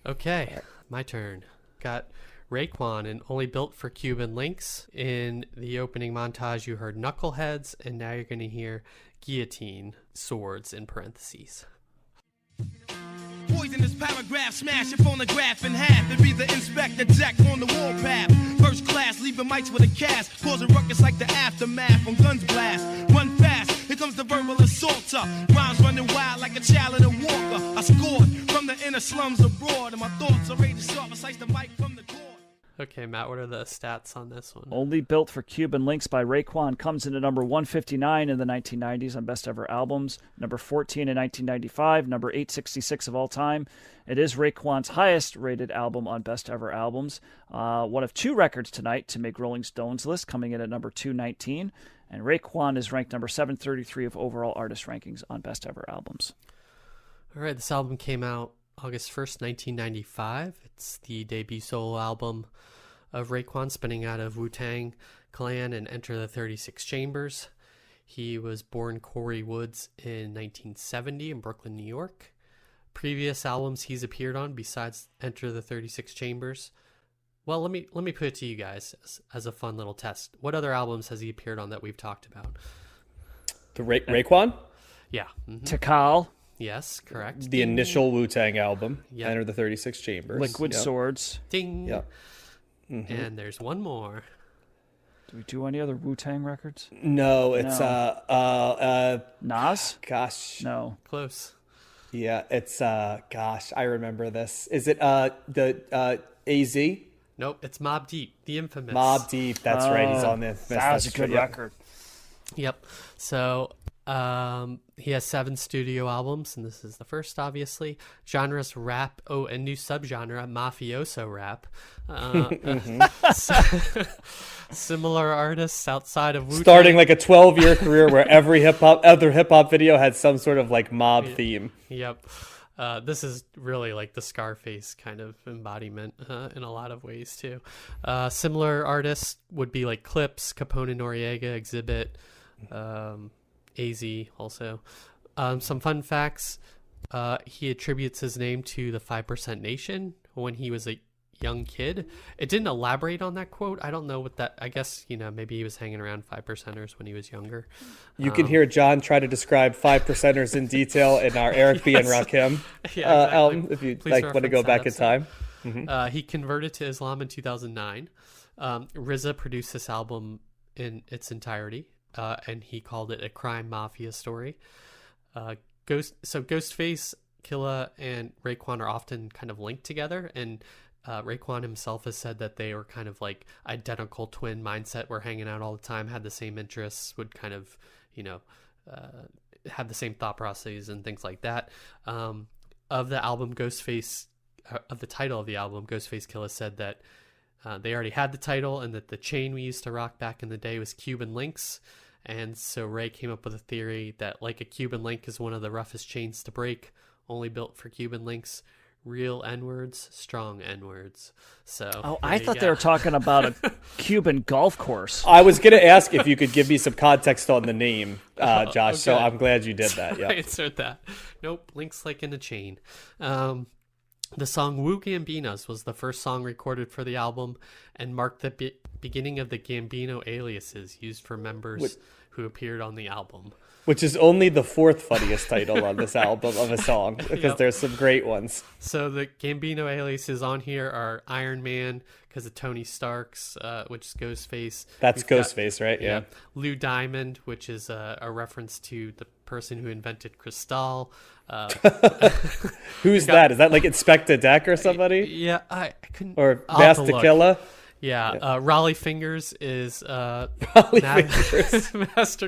Okay, my turn. Got Raekwon and Only Built for Cuban Links. In the opening montage, you heard knuckleheads, and now you're going to hear guillotine swords in parentheses. Poisonous paragraph, smash your phonograph in half and be the inspector jack on the warpath. First class, leaving mics with a cast, causing ruckus like the aftermath when guns blast. Run fast, here comes the verbal assaulter. Rhymes running wild like a child in a walker. I scored from the inner slums abroad, and my thoughts are ready to sharp. I slice the mic from the cord. Okay, Matt, what are the stats on this one? Only Built for Cuban Links by Raekwon comes in at number 159 in the 1990s on Best Ever Albums, number 14 in 1995, number 866 of all time. It is Raekwon's highest rated album on Best Ever Albums. One of two records tonight to make Rolling Stone's list, coming in at number 219. And Raekwon is ranked number 733 of overall artist rankings on Best Ever Albums. All right, this album came out August 1st, 1995. It's the debut solo album of Raekwon, spinning out of Wu-Tang Clan and Enter the 36 Chambers. He was born Corey Woods in 1970 in Brooklyn, New York. Previous albums he's appeared on, besides Enter the 36 Chambers. Well, let me put it to you guys as a fun little test. What other albums has he appeared on that we've talked about? The Raekwon? Yeah. Mm-hmm. Takal. Yes, correct. The initial Wu-Tang album, Yep. Enter the 36 Chambers. Liquid Swords. Ding. Yep. Mm-hmm. And there's one more. Do we do any other Wu-Tang records? No, it's Nas? gosh. No. Close. Yeah, it's gosh, I remember this. Is it the AZ? Nope, it's Mobb Deep, the infamous. Mobb Deep, that's right. He's on this. That was a good record. Yep. So he has 7 studio albums, and this is the first, obviously. Genres rap, a new subgenre, mafioso rap. Similar artists outside of Wu-Tang. Starting like a 12-year career where every other hip hop video had some sort of like mob theme. Yep. This is really like the Scarface kind of embodiment in a lot of ways too. Similar artists would be like Clips, Capone and Noriega, Exhibit, AZ also. Some fun facts. He attributes his name to the 5% Nation when he was a young kid. It didn't elaborate on that quote. I don't know what that, I guess, maybe he was hanging around 5%ers when he was younger. You can hear John try to describe 5%ers in detail in our Eric B. and Rakim album, if you want to go back in time. Mm-hmm. He converted to Islam in 2009. RZA produced this album in its entirety, and he called it a crime mafia story. Ghostface, Killa, and Raekwon are often kind of linked together, and Raekwon himself has said that they were kind of like identical twin mindset, were hanging out all the time, had the same interests, would kind of, have the same thought processes and things like that. Of the album Ghostface, of the title of the album, Ghostface Killa said that they already had the title and that the chain we used to rock back in the day was Cuban Links. And so Ray came up with a theory that like a Cuban link is one of the roughest chains to break, only built for Cuban links. Real N-words, strong N-words. So I thought they were talking about a Cuban golf course. I was going to ask if you could give me some context on the name, Josh, okay. So I'm glad you did that. Yeah, I answered that. Nope, links like in a chain. The song Wu Gambinos was the first song recorded for the album and marked the beginning of the Gambino aliases used for members who appeared on the album. Which is only the 4th funniest title on this album of a song, because there's some great ones. So the Gambino aliases on here are Iron Man, because of Tony Stark's, which is Ghostface. That's Ghostface, right? Yeah. Lou Diamond, which is a reference to the person who invented Cristal. Who's that? Is that like Inspector Deck or somebody? Yeah, I couldn't. Or Master Killa? Yeah, Raleigh Fingers is Master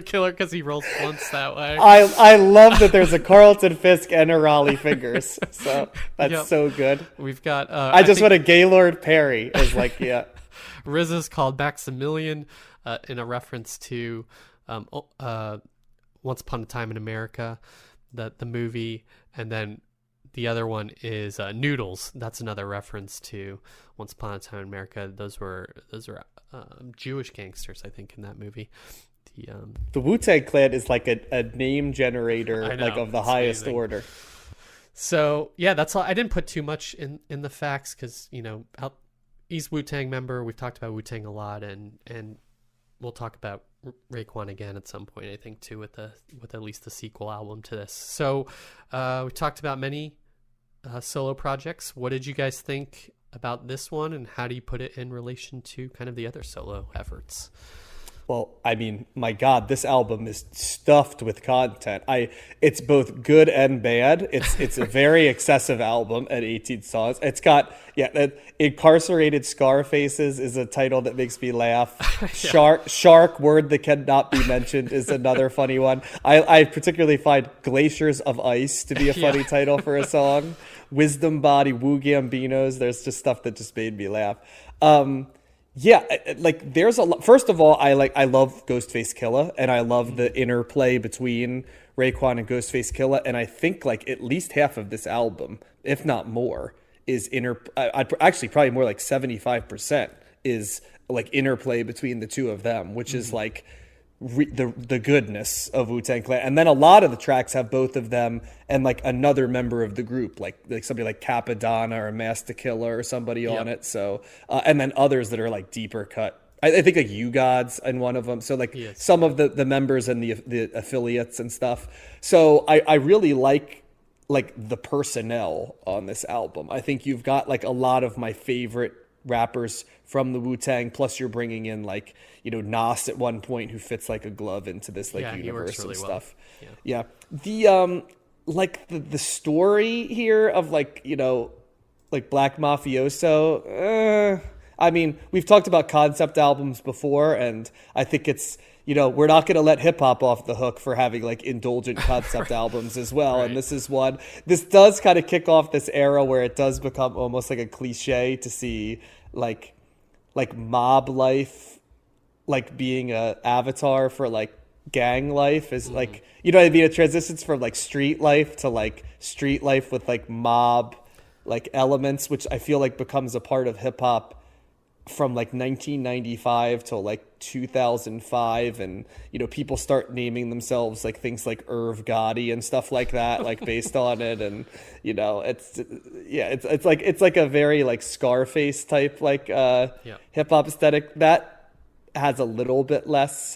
Killer because he rolls blunts that way. I love that there's a Carlton Fisk and a Raleigh Fingers. So that's so good. We've got. I just want a Gaylord Perry is like, yeah. RZA's called Maximilian in a reference to Once Upon a Time in America, the movie, and then the other one is Noodles. That's another reference to Once Upon a Time in America. Those were Jewish gangsters, I think, in that movie. The Wu-Tang Clan is like a name generator, like of the highest order. So yeah, that's all. I didn't put too much in the facts because he's Wu-Tang member. We've talked about Wu-Tang a lot, and we'll talk about Raekwon again at some point, I think, too, with at least the sequel album to this. So we talked about many solo projects. What did you guys think about this one, and how do you put it in relation to kind of the other solo efforts? Well, I mean, my God, this album is stuffed with content. It's both good and bad. It's a very excessive album at 18 songs. It's got, Incarcerated Scarfaces is a title that makes me laugh. Shark, word that cannot be mentioned, is another funny one. I particularly find Glaciers of Ice to be a funny title for a song. Wisdom Body, Wu Gambinos. There's just stuff that just made me laugh. There's a lot. First of all, I love Ghostface Killah, and I love the interplay between Raekwon and Ghostface Killah, and I think at least half of this album, if not more, is actually probably more like 75% is interplay between the two of them, which is the goodness of Wu-Tang Clan. And then a lot of the tracks have both of them and another member of the group, like somebody like Capadonna or Master Killer or somebody on it. So and then others that are deeper cut. I think You Gods in one of them. So some of the members and the affiliates and stuff. So I really like the personnel on this album. I think you've got a lot of my favorite rappers from the Wu-Tang, plus you're bringing in Nas at one point, who fits like a glove into this universe really and stuff. Well. The story here of Black Mafioso. I mean, we've talked about concept albums before, and I think it's we're not going to let hip hop off the hook for having indulgent concept albums as well. Right. And this is one. This does kind of kick off this era where it does become almost like a cliche to see mob life being a avatar for gang life is it transitions from street life to street life with mob elements, which I feel becomes a part of hip hop from 1995 till 2005, and people start naming themselves things like Irv Gotti and stuff like that based on it, and it's a very Scarface type hip hop aesthetic that has a little bit less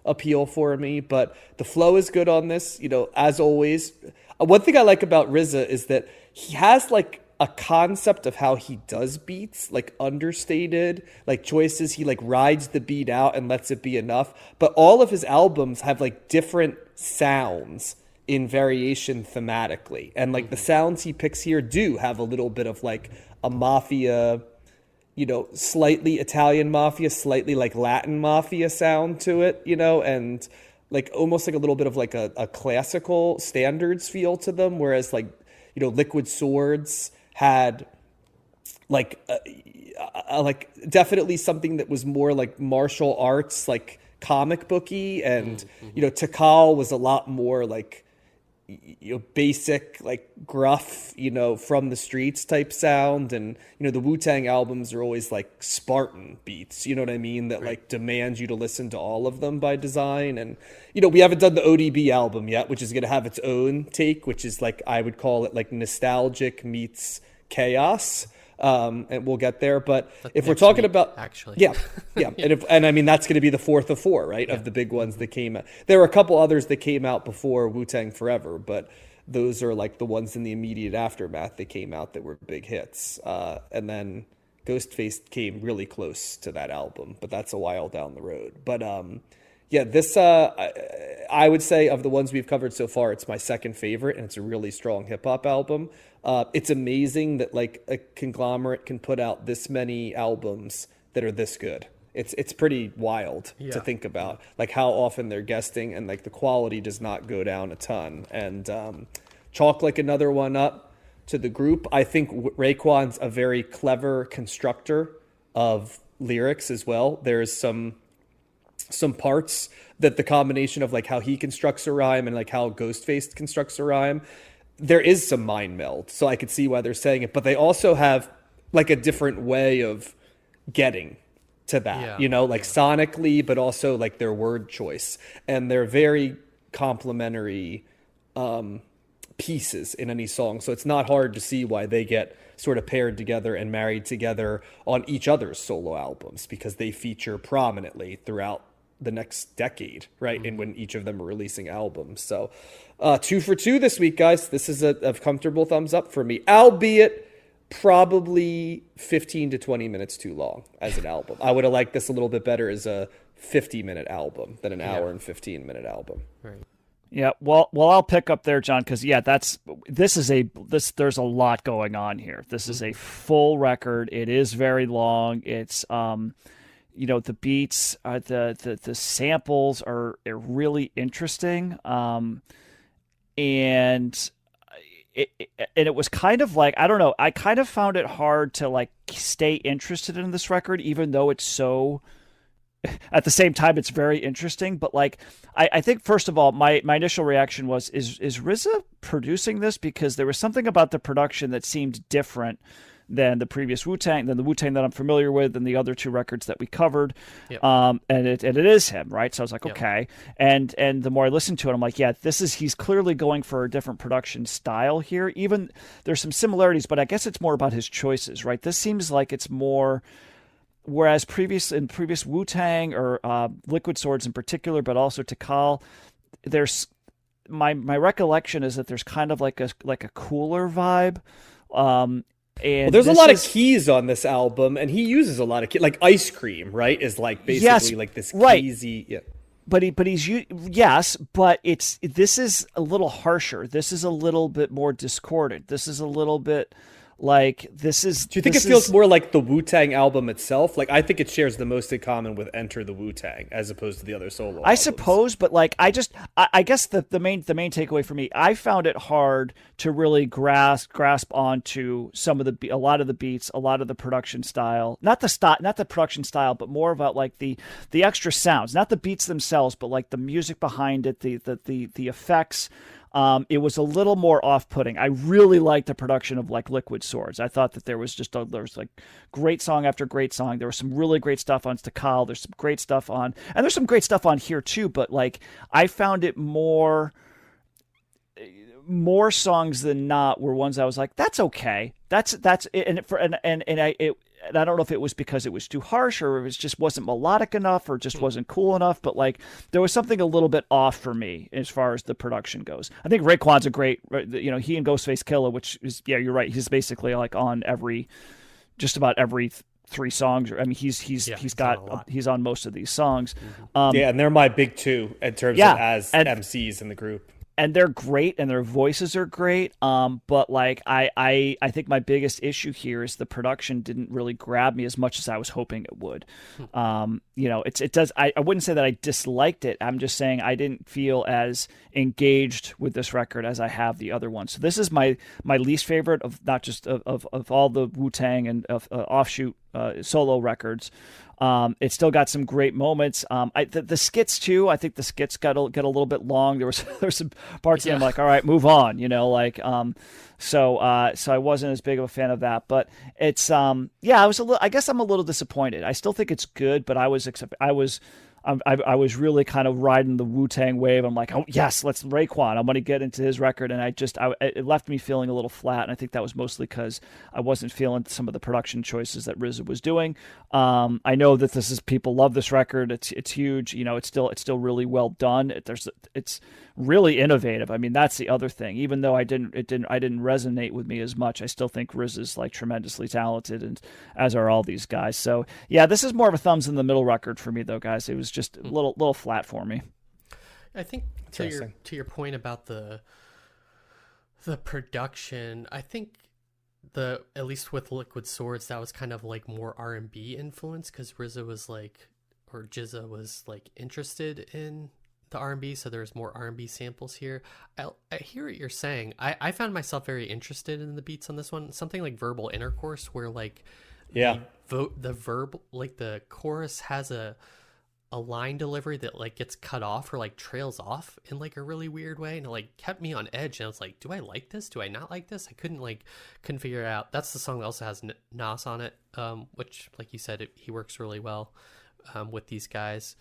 appeal for me, but the flow is good on this. As always, one thing I like about RZA is that he has a concept of how he does beats, understated, choices. He rides the beat out and lets it be enough. But all of his albums have different sounds in variation thematically. And the sounds he picks here do have a little bit of a mafia, slightly Italian mafia, slightly Latin mafia sound to it, and almost a little bit of a classical standards feel to them. Whereas Liquid Swords had definitely something that was more martial arts, comic booky, and Takal was a lot more basic, gruff, from the streets type sound. And the Wu-Tang albums are always Spartan beats, you know what I mean, that demand you to listen to all of them by design. And we haven't done the ODB album yet, which is going to have its own take, which is I would call it nostalgic meets chaos, and we'll get there. But if we're talking about and I mean that's going to be the fourth of four, right? Of the big ones that came out. There were a couple others that came out before Wu-Tang Forever, but those are the ones in the immediate aftermath that came out that were big hits. And then Ghostface came really close to that album, but that's a while down the road. But this I would say of the ones we've covered so far, it's my second favorite, and it's a really strong hip hop album. It's amazing that a conglomerate can put out this many albums that are this good. It's pretty wild to think about, how often they're guesting, and the quality does not go down a ton. And chalk another one up to the group. I think Raekwon's a very clever constructor of lyrics as well. There's some parts that the combination of how he constructs a rhyme and how Ghostface constructs a rhyme, there is some mind meld. So I could see why they're saying it, but they also have a different way of getting to that, sonically, but also their word choice, and they're very complementary pieces in any song. So it's not hard to see why they get sort of paired together and married together on each other's solo albums, because they feature prominently throughout the next decade, right? And when each of them are releasing albums. So 2 for 2 this week, guys. This is a comfortable thumbs up for me, albeit probably 15 to 20 minutes too long as an album. I would have liked this a little bit better as a 50-minute album than an hour and 15-minute album. Right. Yeah, well, I'll pick up there, John, because there's a lot going on here. This is a full record. It is very long. It's the beats, the samples are really interesting, and it was kind of like, I don't know, I kind of found it hard to like stay interested in this record, even though it's so. At the same time, it's very interesting, but like I think first of all, my initial reaction was, is RZA producing this? Because there was something about the production that seemed different than the previous Wu-Tang, than the Wu-Tang that I'm familiar with, and the other 2 records that we covered. Yep. And it is him, right? So I was like, Yep. okay. And the more I listened to it, I'm like, yeah, he's clearly going for a different production style here. Even there's some similarities, but I guess it's more about his choices, right? This seems like it's more. Whereas previous Wu-Tang or Liquid Swords in particular, but also Tikal, there's my recollection is that there's kind of like a cooler vibe. And there's a lot of keys on this album, and he uses a lot of keys, like Ice Cream, right? Is like basically like this keysy. Yeah. But this is a little harsher. This is a little bit more discordant. This is a little bit. Like this is. Do you think it feels more like the Wu-Tang album itself? Like I think it shares the most in common with Enter the Wu-Tang as opposed to the other solo. I suppose, but like I guess the main takeaway for me, I found it hard to really grasp onto a lot of the beats, a lot of the production style, not the production style, but more about like the extra sounds, not the beats themselves, but like the music behind it, the effects. It was a little more off-putting. I really liked the production of like Liquid Swords. I thought that there was like great song after great song. There was some really great stuff on Tikal. There's some great stuff on, and there's some great stuff on here too. But like, I found it more songs than not were ones I was like, that's okay. That's it. And I don't know if it was because it was too harsh or it just wasn't melodic enough or just wasn't cool enough, but like there was something a little bit off for me as far as the production goes. I think Raekwon's a great, he and Ghostface Killah, which is, yeah, you're right. He's basically like on just about every 3 songs. I mean, he's on most of these songs. And they're my big 2 in terms of as MCs in the group. And they're great, and their voices are great. But like I think my biggest issue here is the production didn't really grab me as much as I was hoping it would. It does. I wouldn't say that I disliked it. I'm just saying I didn't feel as engaged with this record as I have the other ones. So this is my least favorite of not just of all the Wu-Tang and offshoot solo records. It still got some great moments. The skits too. I think the skits got a little bit long. There's some parts that I'm like, all right, move on. So I wasn't as big of a fan of that. But it's I guess I'm a little disappointed. I still think it's good, but I was really kind of riding the Wu-Tang wave. I'm like, oh yes, let's Raekwon. I'm going to get into his record, and it left me feeling a little flat. And I think that was mostly because I wasn't feeling some of the production choices that RZA was doing. I know that people love this record. It's huge. It's still really well done. It's really innovative. I mean, that's the other thing. Even though I didn't resonate with me as much, I still think RZA's like tremendously talented, and as are all these guys. So yeah, this is more of a thumbs in the middle record for me, though, guys. It was just a little flat for me. I think to your point about the production, I think at least with Liquid Swords, that was kind of like more R&B influence, because RZA was like, or GZA was like interested in the R&B, so there's more R&B samples here. I hear what you're saying. I found myself very interested in the beats on this one. Something like Verbal Intercourse, where like the verb, like the chorus has a line delivery that like gets cut off or like trails off in like a really weird way, and it like kept me on edge. And I was like, do I like this? Do I not like this? I couldn't figure it out. That's the song that also has Nas on it, which, like you said, he works really well with these guys.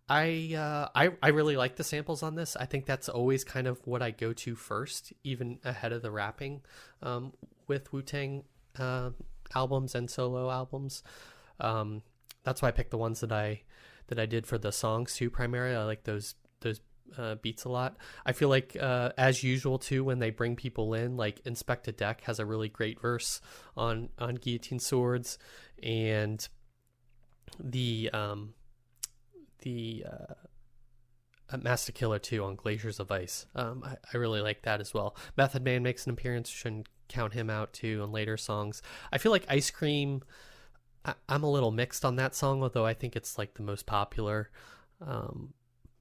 I really like the samples on this. I think that's always kind of what I go to first, even ahead of the rapping, with Wu-Tang albums and solo albums. That's why I picked the ones that I did for the songs too. Primarily, I like those beats a lot. I feel like as usual too, when they bring people in, like Inspector Deck has a really great verse on Guillotine Swords, and the Master Killer too on Glaciers of Ice. I really like that as well. Method Man makes an appearance. Shouldn't count him out too on later songs. I feel like Ice Cream, I'm a little mixed on that song, although I think it's like the most popular.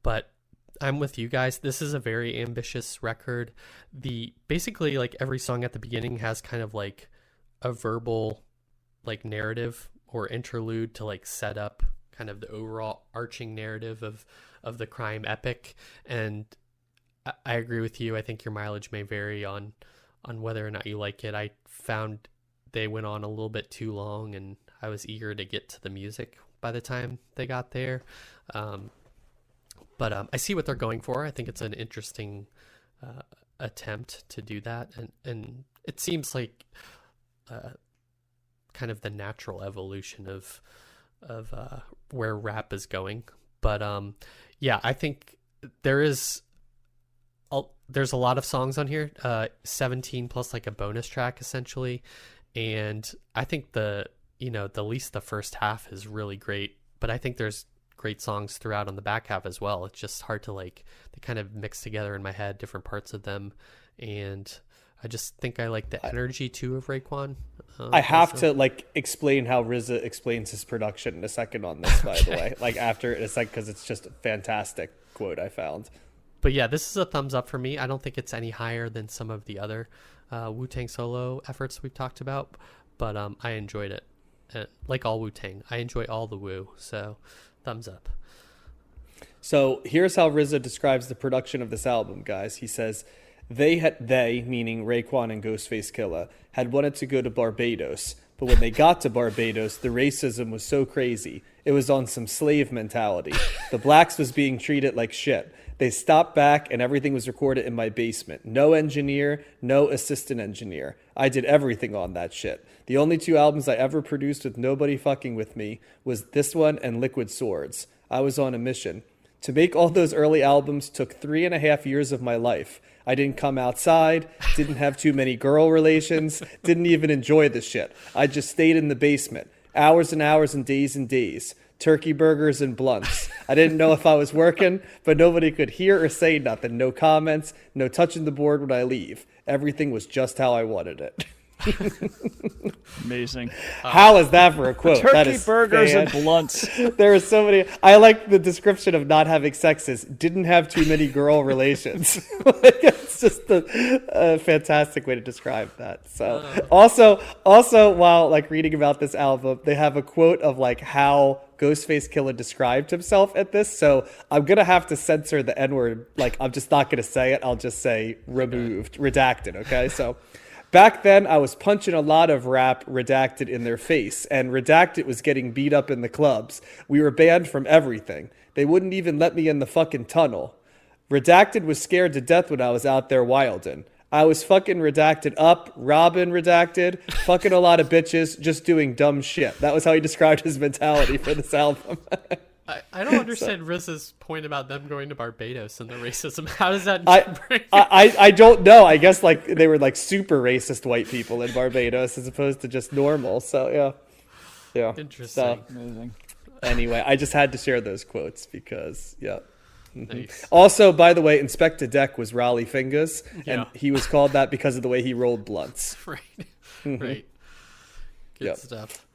But I'm with you guys. This is a very ambitious record. Basically like every song at the beginning has kind of like a verbal like narrative or interlude to like set up kind of the overall arching narrative of the crime epic. And I agree with you. I think your mileage may vary on whether or not you like it. I found they went on a little bit too long, and I was eager to get to the music by the time they got there. But I see what they're going for. I think it's an interesting attempt to do that. And it seems like kind of the natural evolution of where rap is going. But yeah, I think there's a lot of songs on here, 17 plus like a bonus track essentially. And I think at least the first half is really great, but I think there's great songs throughout on the back half as well. It's just hard to they kind of mix together in my head, different parts of them. And I just think I like the energy too of Raekwon. I have to explain how RZA explains his production in a second on this, by the way. After it's because it's just a fantastic quote I found. But yeah, this is a thumbs up for me. I don't think it's any higher than some of the other Wu-Tang solo efforts we've talked about, but I enjoyed it. Like all Wu-Tang, I enjoy all the Wu, so thumbs up. So here's how RZA describes the production of this album, guys. He says, they, meaning Raekwon and Ghostface Killah, had wanted to go to Barbados, but when they got to Barbados, the racism was so crazy. It was on some slave mentality. The blacks was being treated like shit. They stopped back and everything was recorded in my basement. No engineer, no assistant engineer. I did everything on that shit. The only 2 albums I ever produced with nobody fucking with me was this one and Liquid Swords. I was on a mission. To make all those early albums took 3.5 years of my life. I didn't come outside, didn't have too many girl relations, didn't even enjoy the shit. I just stayed in the basement. Hours and hours and days. Turkey burgers and blunts. I didn't know if I was working, but nobody could hear or say nothing. No comments, no touching the board when I leave. Everything was just how I wanted it. Amazing. How is that for a quote? Turkey burgers and blunts. There are so many. I like the description of not having sex as didn't have too many girl relations. It's just a fantastic way to describe that. So also while reading about this album, they have a quote of how Ghostface Killah described himself at this. So I'm going to have to censor the N-word. I'm just not going to say it. I'll just say removed, redacted. Okay. So back then, I was punching a lot of rap Redacted in their face, and Redacted was getting beat up in the clubs. We were banned from everything. They wouldn't even let me in the fucking tunnel. Redacted was scared to death when I was out there wildin'. I was fucking Redacted up, robbing Redacted, fucking a lot of bitches, just doing dumb shit. That was how he described his mentality for this album. I don't understand RZA's point about them going to Barbados and the racism. How does that I don't know. I guess they were super racist white people in Barbados as opposed to just normal. So yeah. Interesting. Amazing. Anyway, I just had to share those quotes because Nice. Also, by the way, Inspector Deck was Raleigh Fingers, Yeah. and he was called that because of the way he rolled blunts. Right. Right. Good stuff.